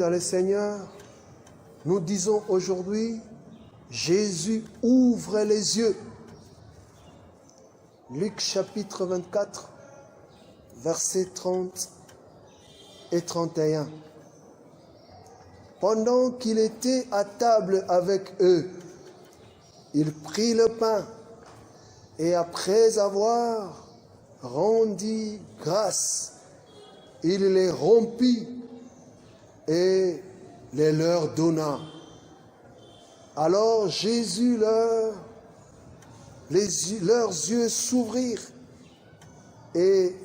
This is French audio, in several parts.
dans le Seigneur, nous disons aujourd'hui, Jésus ouvre les yeux. Luc chapitre 24, versets 30 et 31. Pendant qu'il était à table avec eux, il prit le pain et après avoir rendu grâce, il les rompit et les leur donna. Alors Jésus leurs yeux s'ouvrirent et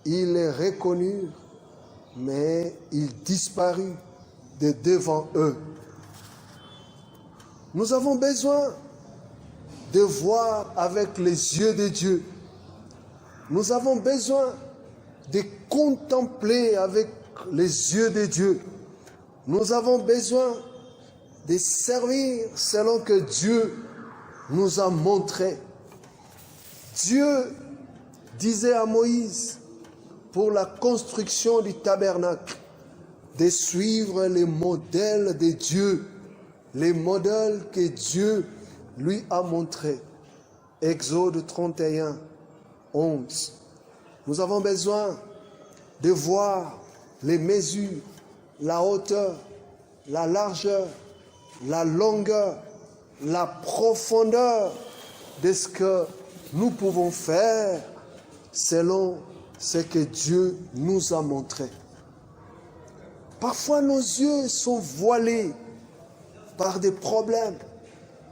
ils les reconnurent, mais ils disparurent de devant eux. Nous avons besoin de voir avec les yeux de Dieu. Nous avons besoin de contempler avec les yeux de Dieu. Nous avons besoin de servir selon que Dieu nous a montré. Dieu disait à Moïse, pour la construction du tabernacle, de suivre les modèles de Dieu, les modèles que Dieu lui a montrés. Exode 31, 11. Nous avons besoin de voir les mesures, la hauteur, la largeur, la longueur, la profondeur de ce que nous pouvons faire selon ce que Dieu nous a montré. Parfois, nos yeux sont voilés par des problèmes,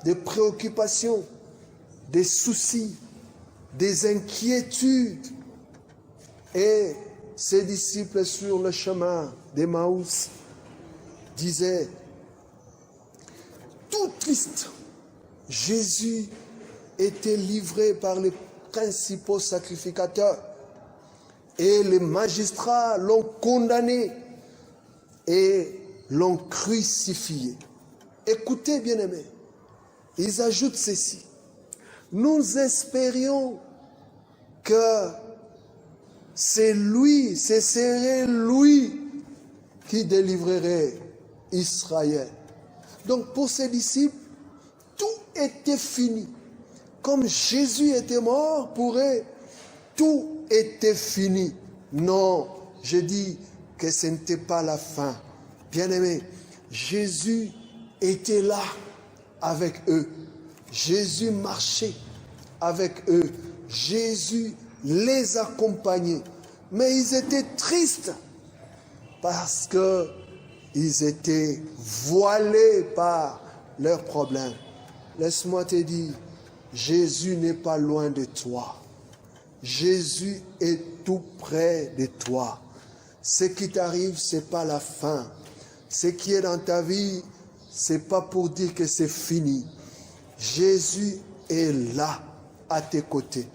des préoccupations, des soucis, des inquiétudes. Et ses disciples sur le chemin d'Emmaüs disaient, tout triste, Jésus était livré par les principaux sacrificateurs et les magistrats l'ont condamné et l'ont crucifié. Écoutez, bien-aimés, ils ajoutent ceci. Nous espérions que ce serait lui qui délivrerait Israël. Donc pour ces disciples, tout était fini. Comme Jésus était mort pour eux, tout était fini. Non, je dis que ce n'était pas la fin. Bien-aimés, Jésus était là avec eux. Jésus marchait avec eux. Jésus les accompagnait. Mais ils étaient tristes parce qu'ils étaient voilés par leurs problèmes. Laisse-moi te dire, Jésus n'est pas loin de toi. Jésus est tout près de toi. Ce qui t'arrive, ce n'est pas la fin. Ce qui est dans ta vie, ce n'est pas pour dire que c'est fini. Jésus est là, à tes côtés.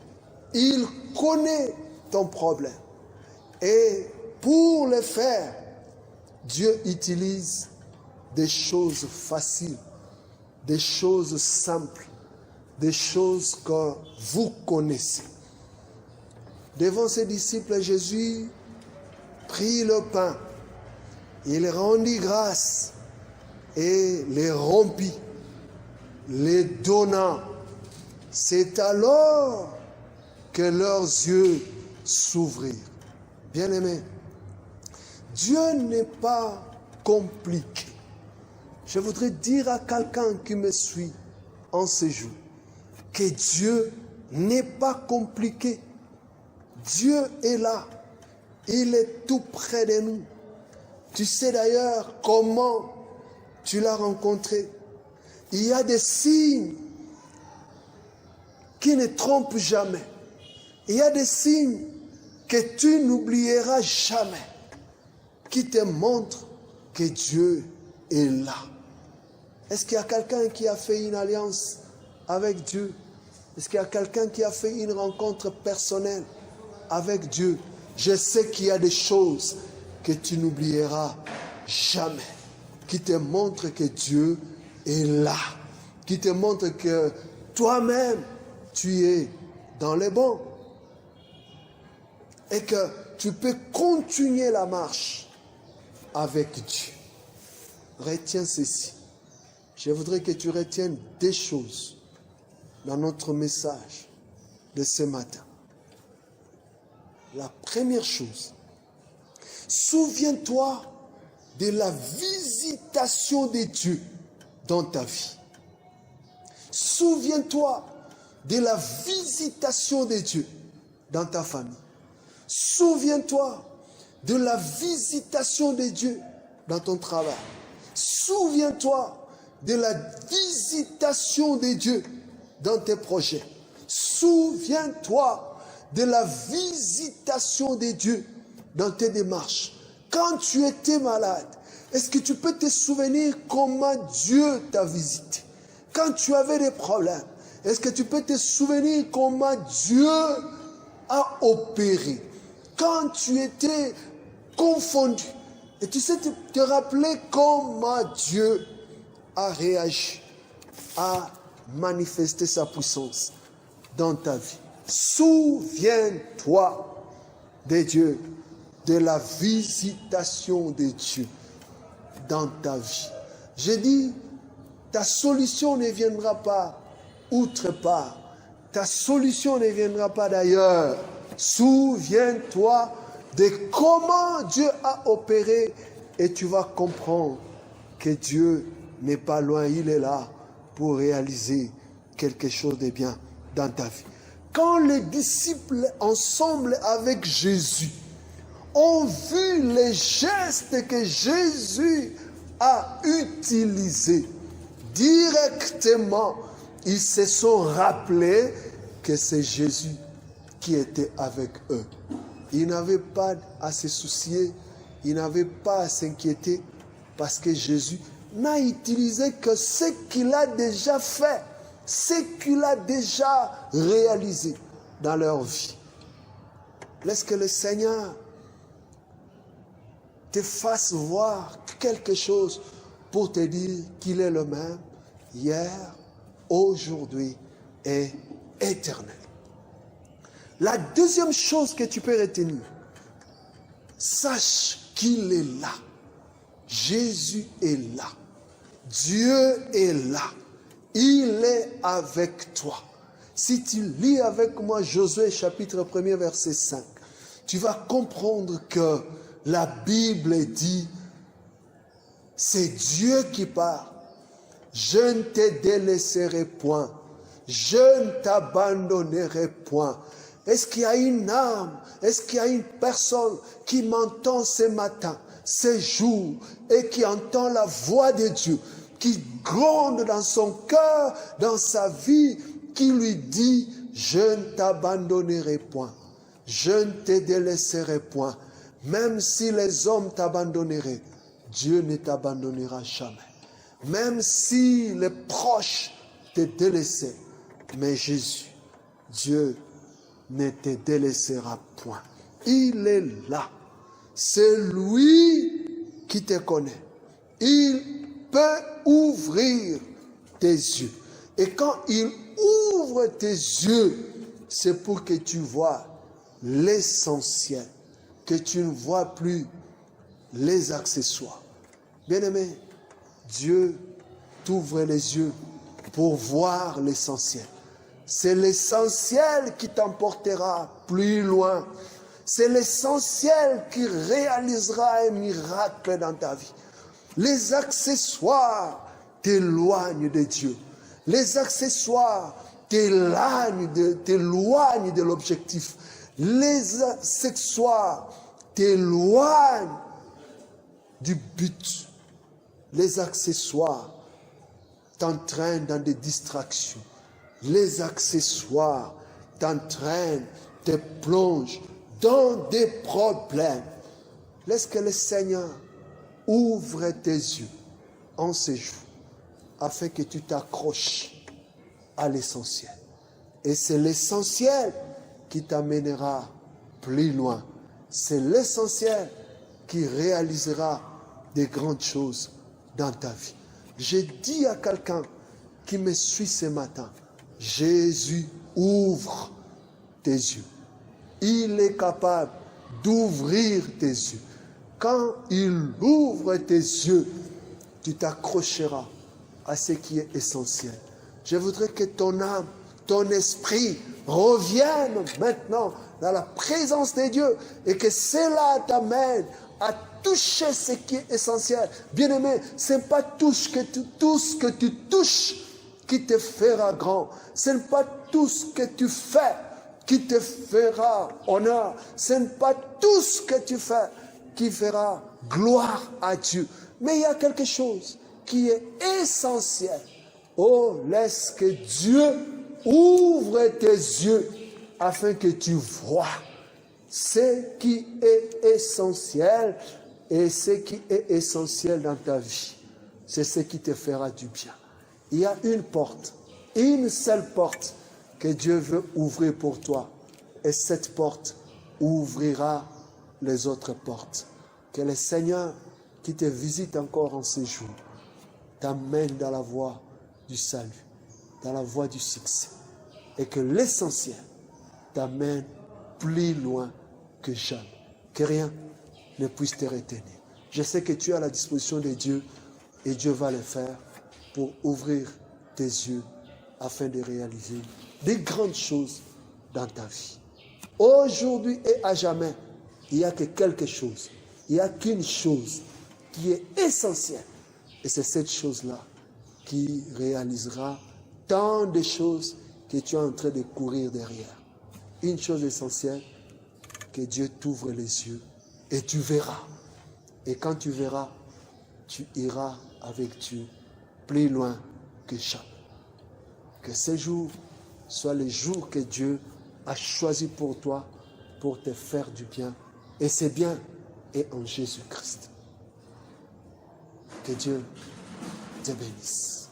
Il connaît ton problème. Et pour le faire, Dieu utilise des choses faciles, des choses simples, des choses que vous connaissez. Devant ses disciples, Jésus prit le pain, il rendit grâce et les rompit, les donna. C'est alors que leurs yeux s'ouvrirent. Bien-aimés, Dieu n'est pas compliqué. Je voudrais dire à quelqu'un qui me suit en ce jour que Dieu n'est pas compliqué. Dieu est là. Il est tout près de nous. Tu sais d'ailleurs comment tu l'as rencontré. Il y a des signes qui ne trompent jamais. Il y a des signes que tu n'oublieras jamais, qui te montrent que Dieu est là. Est-ce qu'il y a quelqu'un qui a fait une alliance avec Dieu? Est-ce qu'il y a quelqu'un qui a fait une rencontre personnelle avec Dieu? Je sais qu'il y a des choses que tu n'oublieras jamais, qui te montrent que Dieu est là, qui te montrent que toi-même, tu es dans les bons et que tu peux continuer la marche avec Dieu. Retiens ceci. Je voudrais que tu retiennes des choses dans notre message de ce matin. La première chose, souviens-toi de la visitation de Dieu dans ta vie. Souviens-toi de la visitation de Dieu dans ta famille. Souviens-toi de la visitation de Dieu dans ton travail. Souviens-toi de la visitation de Dieu dans tes projets. Souviens-toi de la visitation de Dieu dans tes démarches. Quand tu étais malade, est-ce que tu peux te souvenir comment Dieu t'a visité? Quand tu avais des problèmes, est-ce que tu peux te souvenir comment Dieu a opéré? Quand tu étais confondu, et tu sais te rappeler comment Dieu a réagi, a manifesté sa puissance dans ta vie. Souviens-toi de Dieu, de la visitation de Dieu dans ta vie. J'ai dit, ta solution ne viendra pas outre part. Ta solution ne viendra pas d'ailleurs. Souviens-toi de comment Dieu a opéré et tu vas comprendre que Dieu n'est pas loin, il est là pour réaliser quelque chose de bien dans ta vie. Quand les disciples, ensemble avec Jésus, ont vu les gestes que Jésus a utilisés, directement, ils se sont rappelés que c'est Jésus qui était avec eux. Ils n'avaient pas à se soucier, ils n'avaient pas à s'inquiéter, parce que Jésus n'a utilisé que ce qu'il a déjà fait, ce qu'il a déjà réalisé dans leur vie. Laisse que le Seigneur te fasse voir quelque chose pour te dire qu'il est le même hier, aujourd'hui et éternel. La deuxième chose que tu peux retenir, sache qu'il est là. Jésus est là. Dieu est là. Il est avec toi. Si tu lis avec moi Josué chapitre 1 verset 5, tu vas comprendre que la Bible dit, c'est Dieu qui parle. Je ne te délaisserai point. Je ne t'abandonnerai point. Est-ce qu'il y a une âme, est-ce qu'il y a une personne qui m'entend ce matin, ce jour, et qui entend la voix de Dieu, qui gronde dans son cœur, dans sa vie, qui lui dit, je ne t'abandonnerai point, je ne te délaisserai point. Même si les hommes t'abandonneraient, Dieu ne t'abandonnera jamais. Même si les proches te délaissaient, mais Jésus, Dieu ne te délaissera point. Il est là. C'est lui qui te connaît. Il peut ouvrir tes yeux. Et quand il ouvre tes yeux, c'est pour que tu vois l'essentiel, que tu ne vois plus les accessoires. Bien-aimé, Dieu t'ouvre les yeux pour voir l'essentiel. C'est l'essentiel qui t'emportera plus loin. C'est l'essentiel qui réalisera un miracle dans ta vie. Les accessoires t'éloignent de Dieu. Les accessoires t'éloignent de l'objectif. Les accessoires t'éloignent du but. Les accessoires t'entraînent dans des distractions. Les accessoires t'entraînent, te plongent dans des problèmes. Laisse que le Seigneur ouvre tes yeux en ce jour, afin que tu t'accroches à l'essentiel. Et c'est l'essentiel qui t'amènera plus loin. C'est l'essentiel qui réalisera des grandes choses dans ta vie. J'ai dit à quelqu'un qui me suit ce matin, Jésus ouvre tes yeux. Il est capable d'ouvrir tes yeux. quand il ouvre tes yeux, tu t'accrocheras à ce qui est essentiel. Je voudrais que ton âme, ton esprit revienne maintenant dans la présence de Dieu et que cela t'amène à toucher ce qui est essentiel. Bien-aimé, ce n'est pas tout ce que tu touches qui te fera grand. Ce n'est pas tout ce que tu fais qui te fera honneur. Ce n'est pas tout ce que tu fais qui fera gloire à Dieu. Mais il y a quelque chose qui est essentiel. Oh, laisse que Dieu ouvre tes yeux afin que tu vois ce qui est essentiel. Et ce qui est essentiel dans ta vie, c'est ce qui te fera du bien. Il y a une porte, une seule porte que Dieu veut ouvrir pour toi. Et cette porte ouvrira les autres portes. Que le Seigneur qui te visite encore en ces jours t'amène dans la voie du salut, dans la voie du succès. Et que l'essentiel t'amène plus loin que jamais. Que rien ne puisse te retenir. Je sais que tu es à la disposition de Dieu et Dieu va le faire pour ouvrir tes yeux afin de réaliser des grandes choses dans ta vie. Aujourd'hui et à jamais, il n'y a que quelque chose, il n'y a qu'une chose qui est essentielle. Et c'est cette chose-là qui réalisera tant de choses que tu es en train de courir derrière. Une chose essentielle, que Dieu t'ouvre les yeux et tu verras. Et quand tu verras, tu iras avec Dieu plus loin que jamais. Que ces jours soient les jours que Dieu a choisis pour toi, pour te faire du bien. Et c'est bien et en Jésus-Christ. Que Dieu te bénisse.